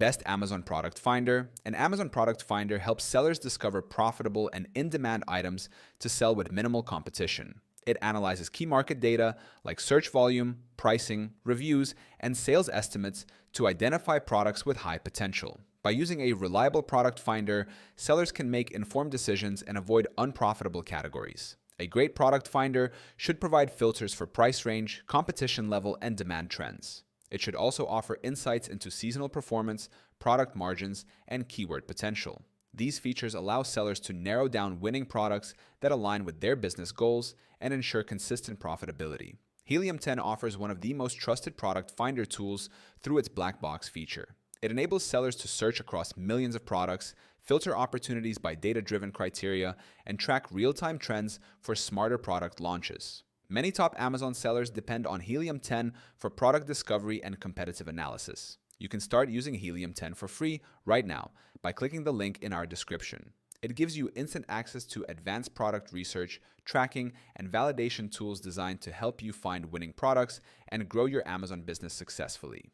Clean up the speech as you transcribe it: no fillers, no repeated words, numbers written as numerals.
Best Amazon Product Finder. An Amazon Product Finder helps sellers discover profitable and in-demand items to sell with minimal competition. It analyzes key market data like search volume, pricing, reviews, and sales estimates to identify products with high potential. By using a reliable product finder, sellers can make informed decisions and avoid unprofitable categories. A great product finder should provide filters for price range, competition level, and demand trends. It should also offer insights into seasonal performance, product margins, and keyword potential. These features allow sellers to narrow down winning products that align with their business goals and ensure consistent profitability. Helium 10 offers one of the most trusted product finder tools through its black box feature. It enables sellers to search across millions of products, filter opportunities by data-driven criteria, and track real-time trends for smarter product launches. Many top Amazon sellers depend on Helium 10 for product discovery and competitive analysis. You can start using Helium 10 for free right now by clicking the link in our description. It gives you instant access to advanced product research, tracking, and validation tools designed to help you find winning products and grow your Amazon business successfully.